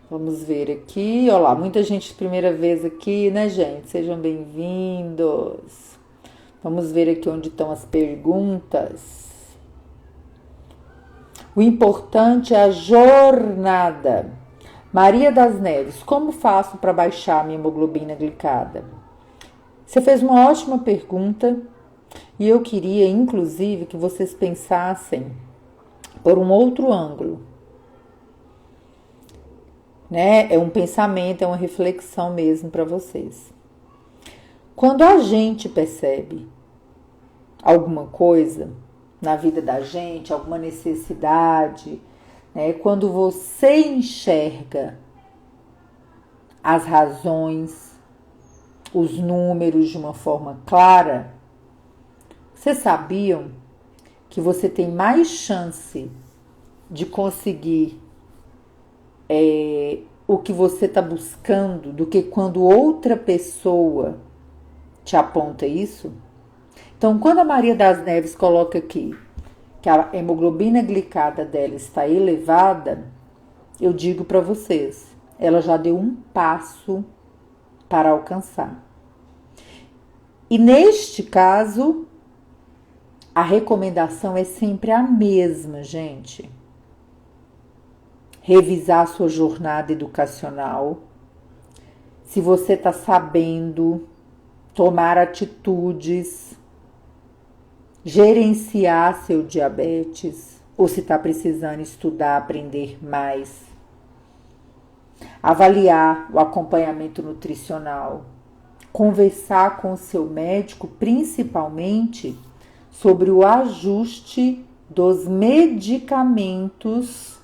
Vamos ver aqui. Olha lá, muita gente primeira vez aqui, né, gente? Sejam bem-vindos. Vamos ver aqui onde estão as perguntas. O importante é a jornada. Maria das Neves, como faço para baixar minha hemoglobina glicada? Você fez uma ótima pergunta e eu queria, inclusive, que vocês pensassem por um outro ângulo, né? É um pensamento, é uma reflexão mesmo para vocês. Quando a gente percebe alguma coisa na vida da gente, alguma necessidade, né? Quando você enxerga as razões, os números de uma forma clara, vocês sabiam que você tem mais chance de conseguir o que você está buscando do que quando outra pessoa te aponta isso? Então, quando a Maria das Neves coloca aqui que a hemoglobina glicada dela está elevada, eu digo para vocês, ela já deu um passo para alcançar. E neste caso, a recomendação é sempre a mesma, gente. Revisar a sua jornada educacional. Se você está sabendo tomar atitudes, gerenciar seu diabetes, ou se está precisando estudar, aprender mais. Avaliar o acompanhamento nutricional. Conversar com o seu médico, principalmente sobre o ajuste dos medicamentos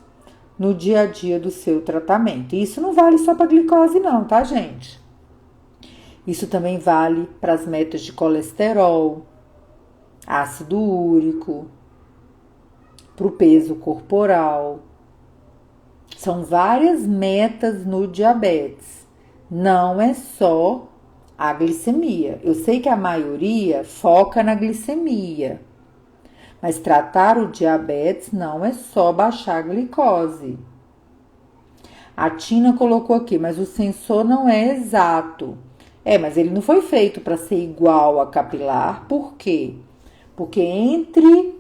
no dia a dia do seu tratamento. E isso não vale só para glicose não, tá, gente? Isso também vale para as metas de colesterol, ácido úrico, para o peso corporal. São várias metas no diabetes. Não é só a glicemia. Eu sei que a maioria foca na glicemia, mas tratar o diabetes não é só baixar a glicose. A Tina colocou aqui, mas o sensor não é exato. Mas ele não foi feito para ser igual a capilar. Por quê? Porque entre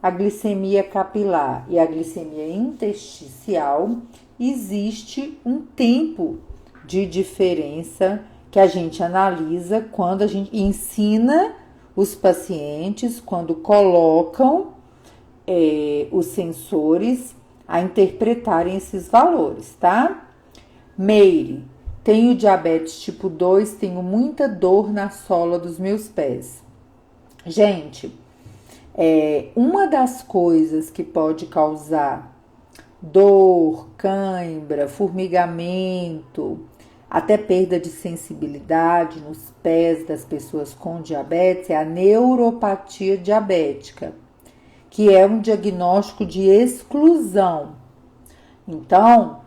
a glicemia capilar e a glicemia intersticial existe um tempo de diferença que a gente analisa quando a gente ensina os pacientes, quando colocam os sensores a interpretarem esses valores, tá? Meire, tenho diabetes tipo 2, tenho muita dor na sola dos meus pés. Gente, uma das coisas que pode causar dor, cãibra, formigamento, até perda de sensibilidade nos pés das pessoas com diabetes é a neuropatia diabética, que é um diagnóstico de exclusão. Então,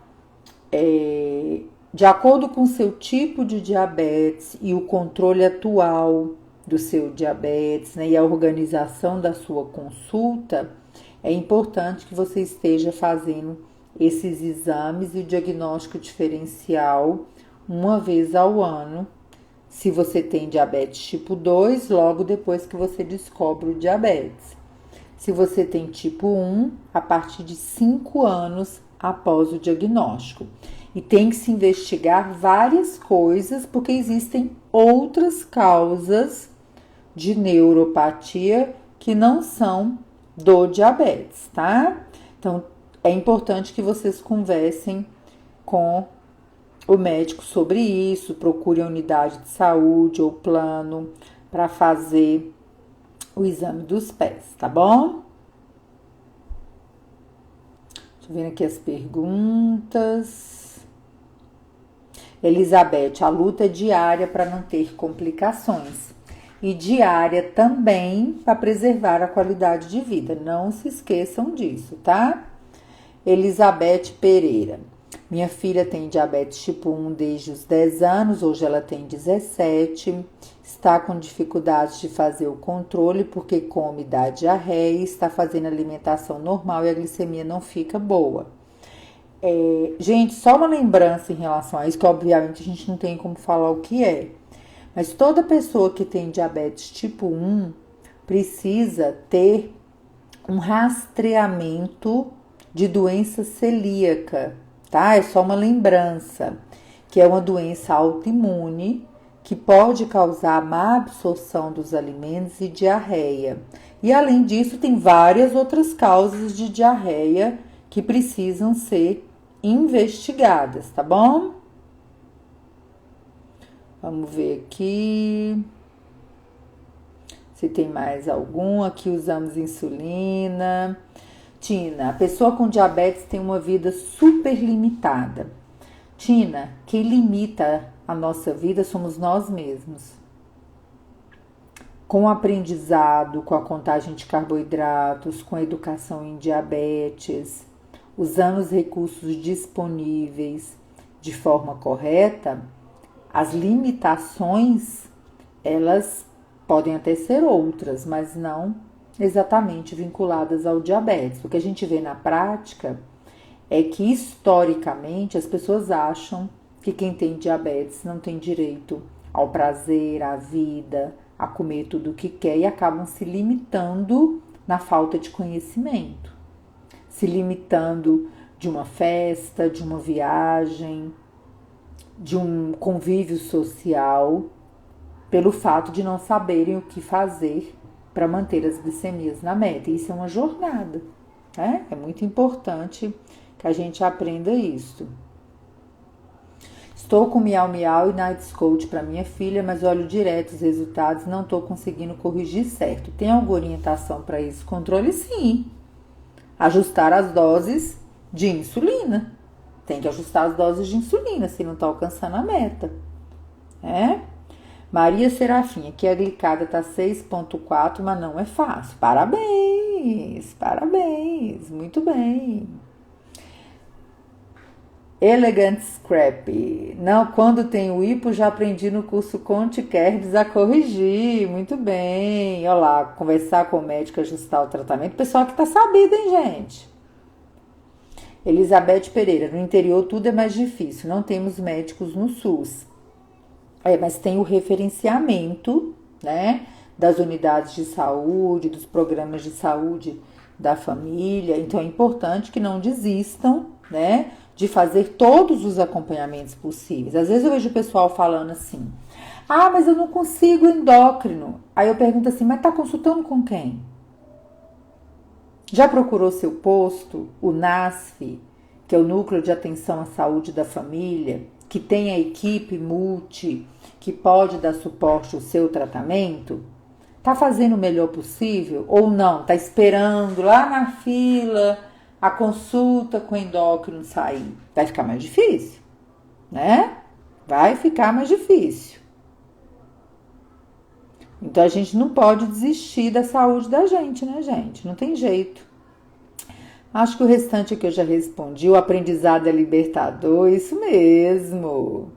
de acordo com o seu tipo de diabetes e o controle atual do seu diabetes, né, e a organização da sua consulta, é importante que você esteja fazendo esses exames e o diagnóstico diferencial uma vez ao ano, se você tem diabetes tipo 2, logo depois que você descobre o diabetes. Se você tem tipo 1, a partir de 5 anos após o diagnóstico. E tem que se investigar várias coisas, porque existem outras causas de neuropatia que não são do diabetes, tá? Então, é importante que vocês conversem com o médico sobre isso, procure a unidade de saúde ou plano para fazer o exame dos pés, tá bom? Deixa eu ver aqui as perguntas. Elizabeth, a luta é diária para não ter complicações e diária também para preservar a qualidade de vida. Não se esqueçam disso, tá? Elizabeth Pereira. Minha filha tem diabetes tipo 1 desde os 10 anos, hoje ela tem 17, está com dificuldades de fazer o controle porque come e dá diarreia, está fazendo alimentação normal e a glicemia não fica boa. Gente, só uma lembrança em relação a isso, que obviamente a gente não tem como falar o que é, mas toda pessoa que tem diabetes tipo 1 precisa ter um rastreamento de doença celíaca, tá? É só uma lembrança, que é uma doença autoimune que pode causar má absorção dos alimentos e diarreia. E além disso, tem várias outras causas de diarreia que precisam ser investigadas, tá bom? Vamos ver aqui se tem mais algum. Aqui usamos insulina. Tina, a pessoa com diabetes tem uma vida super limitada. Tina, quem limita a nossa vida somos nós mesmos. Com o aprendizado, com a contagem de carboidratos, com a educação em diabetes, usando os recursos disponíveis de forma correta, as limitações, elas podem até ser outras, mas não exatamente vinculadas ao diabetes. O que a gente vê na prática é que, historicamente, as pessoas acham que quem tem diabetes não tem direito ao prazer, à vida, a comer tudo o que quer e acabam se limitando na falta de conhecimento, se limitando de uma festa, de uma viagem, de um convívio social, pelo fato de não saberem o que fazer para manter as glicemias na meta. E isso é uma jornada, né? É muito importante que a gente aprenda isso. Estou com Miau Miau e Night Coach para minha filha, mas olho direto os resultados e não estou conseguindo corrigir certo. Tem alguma orientação para isso? Controle sim. Ajustar as doses de insulina. Tem que ajustar as doses de insulina se não está alcançando a meta. Maria Serafim, aqui a glicada está 6,4, mas não é fácil. Parabéns, parabéns, muito bem. Elegant Scrap. Não, quando tem o hipo, já aprendi no curso Conte Kerbs a corrigir. Muito bem. Olha lá, conversar com o médico, ajustar o tratamento. Pessoal que tá sabido, hein, gente? Elizabeth Pereira. No interior tudo é mais difícil. Não temos médicos no SUS. Mas tem o referenciamento, né? Das unidades de saúde, dos programas de saúde da família. Então é importante que não desistam, né? De fazer todos os acompanhamentos possíveis. Às vezes eu vejo o pessoal falando assim, mas eu não consigo endócrino. Aí eu pergunto assim, mas tá consultando com quem? Já procurou seu posto, o NASF, que é o Núcleo de Atenção à Saúde da Família, que tem a equipe multi, que pode dar suporte ao seu tratamento? Tá fazendo o melhor possível ou não? Tá esperando lá na fila a consulta com o endócrino sair? Vai ficar mais difícil, né? Vai ficar mais difícil. Então a gente não pode desistir da saúde da gente, né, gente? Não tem jeito. Acho que o restante aqui eu já respondi. O aprendizado é libertador, isso mesmo.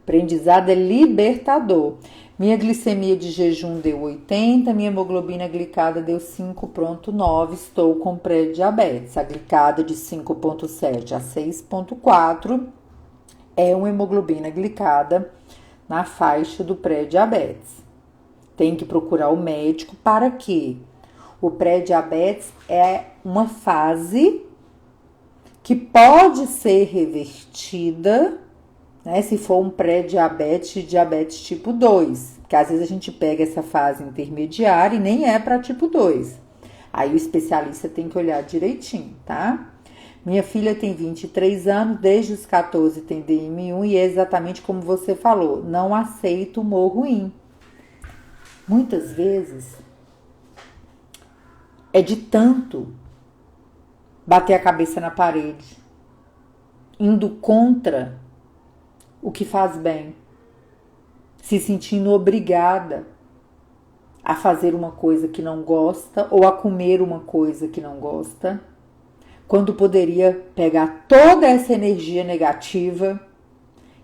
Aprendizado é libertador. Minha glicemia de jejum deu 80, minha hemoglobina glicada deu 5,9, estou com pré-diabetes. A glicada de 5,7 a 6,4 é uma hemoglobina glicada na faixa do pré-diabetes. Tem que procurar o médico para quê? O pré-diabetes é uma fase que pode ser revertida, né, se for um pré-diabetes, diabetes tipo 2, que às vezes a gente pega essa fase intermediária e nem é para tipo 2. Aí o especialista tem que olhar direitinho, tá? Minha filha tem 23 anos, desde os 14 tem DM1 e é exatamente como você falou, não aceita humor ruim. Muitas vezes é de tanto bater a cabeça na parede, indo contra o que faz bem, se sentindo obrigada a fazer uma coisa que não gosta ou a comer uma coisa que não gosta, quando poderia pegar toda essa energia negativa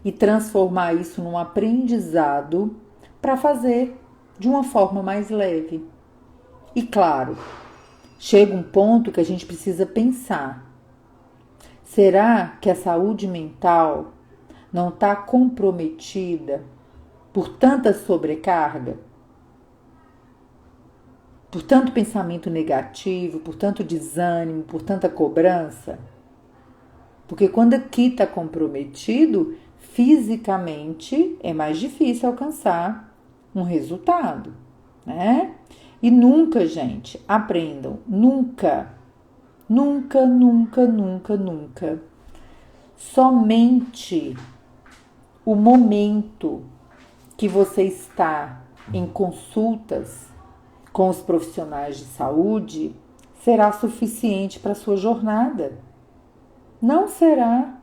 e transformar isso num aprendizado para fazer de uma forma mais leve. E claro, chega um ponto que a gente precisa pensar, será que a saúde mental não está comprometida por tanta sobrecarga? Por tanto pensamento negativo, por tanto desânimo, por tanta cobrança? Porque quando aqui está comprometido, fisicamente é mais difícil alcançar um resultado, né? E nunca, gente, aprendam, nunca, nunca, nunca, nunca, nunca, somente o momento que você está em consultas com os profissionais de saúde será suficiente para a sua jornada. Não será.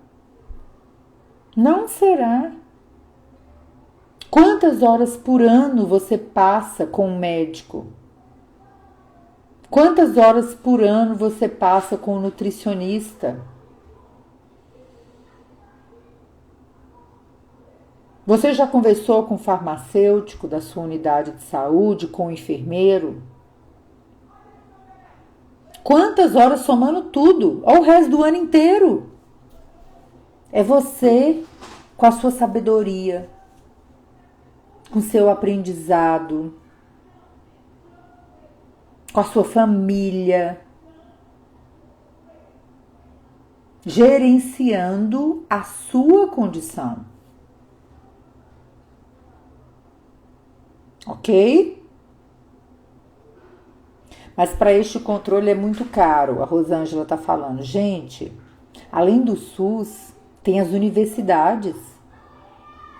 Não será. Quantas horas por ano você passa com um médico? Quantas horas por ano você passa com um nutricionista? Você já conversou com o farmacêutico da sua unidade de saúde, com o enfermeiro? Quantas horas somando tudo? Ou o resto do ano inteiro? É você com a sua sabedoria, com o seu aprendizado, com a sua família, gerenciando a sua condição. Ok? Mas para este controle é muito caro. A Rosângela está falando. Gente, além do SUS, tem as universidades.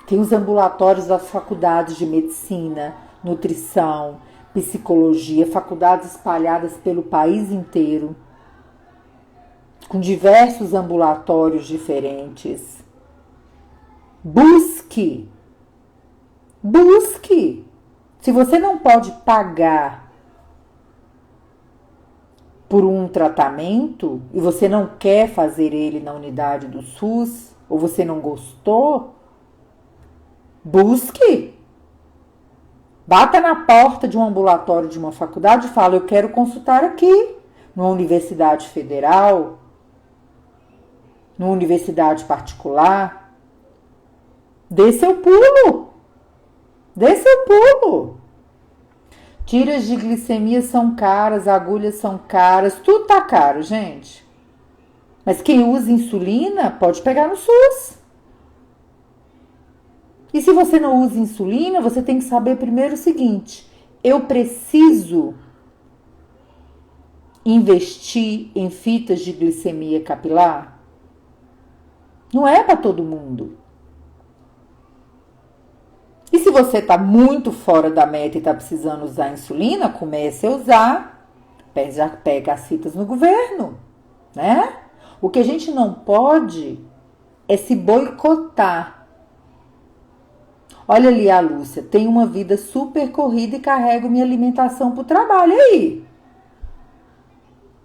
Tem os ambulatórios das faculdades de medicina, nutrição, psicologia, faculdades espalhadas pelo país inteiro, com diversos ambulatórios diferentes. Busque! Busque! Se você não pode pagar por um tratamento e você não quer fazer ele na unidade do SUS, ou você não gostou, busque. Bata na porta de um ambulatório de uma faculdade e fala: eu quero consultar aqui, numa universidade federal, numa universidade particular. Dê seu pulo. Dê seu pulo. Tiras de glicemia são caras, agulhas são caras, tudo tá caro, gente. Mas quem usa insulina pode pegar no SUS. E se você não usa insulina, você tem que saber primeiro o seguinte: eu preciso investir em fitas de glicemia capilar? Não é para todo mundo. E se você está muito fora da meta e está precisando usar insulina, comece a usar, já pega as fitas no governo, né? O que a gente não pode é se boicotar. Olha ali a Lúcia, tenho uma vida super corrida e carrego minha alimentação para o trabalho. E aí?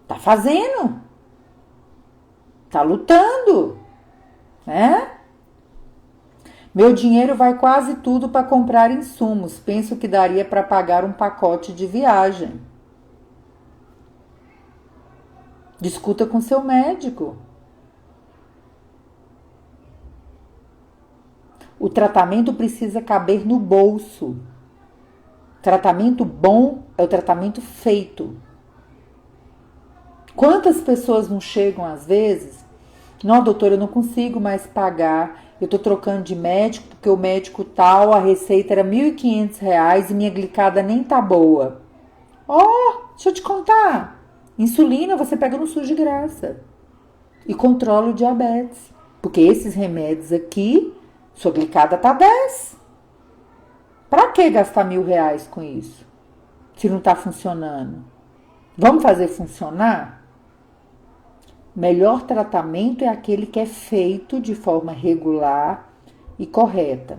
Tá fazendo? Tá lutando, né? Meu dinheiro vai quase tudo para comprar insumos. Penso que daria para pagar um pacote de viagem. Discuta com seu médico. O tratamento precisa caber no bolso. Tratamento bom é o tratamento feito. Quantas pessoas não chegam às vezes? Não, doutora, eu não consigo mais pagar. Eu tô trocando de médico porque o médico tal, a receita era R$ 1.500 e minha glicada nem tá boa. Deixa eu te contar. Insulina você pega no SUS de graça. E controla o diabetes. Porque esses remédios aqui, sua glicada tá 10. Pra que gastar R$ 1.000 com isso? Se não tá funcionando. Vamos fazer funcionar? Melhor tratamento é aquele que é feito de forma regular e correta.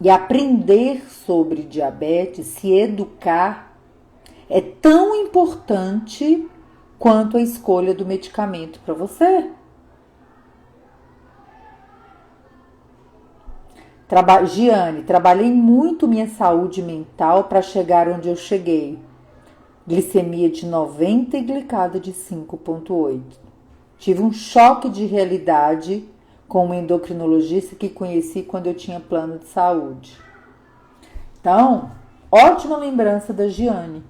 E aprender sobre diabetes, se educar, é tão importante quanto a escolha do medicamento para você. Giane, trabalhei muito minha saúde mental para chegar onde eu cheguei. Glicemia de 90 e glicada de 5,8. Tive um choque de realidade com uma endocrinologista que conheci quando eu tinha plano de saúde. Então, ótima lembrança da Giane.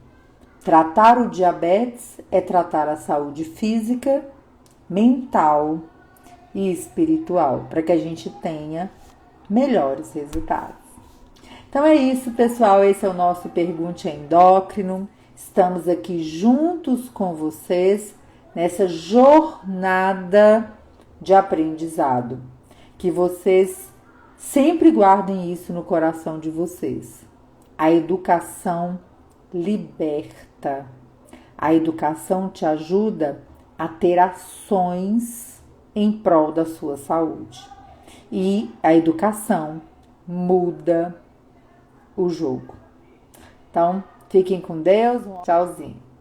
Tratar o diabetes é tratar a saúde física, mental e espiritual, para que a gente tenha melhores resultados. Então é isso, pessoal. Esse é o nosso Pergunte Endócrino. Estamos aqui juntos com vocês nessa jornada de aprendizado. Que vocês sempre guardem isso no coração de vocês. A educação liberta. A educação te ajuda a ter ações em prol da sua saúde. E a educação muda o jogo. Então, fiquem com Deus. Tchauzinho.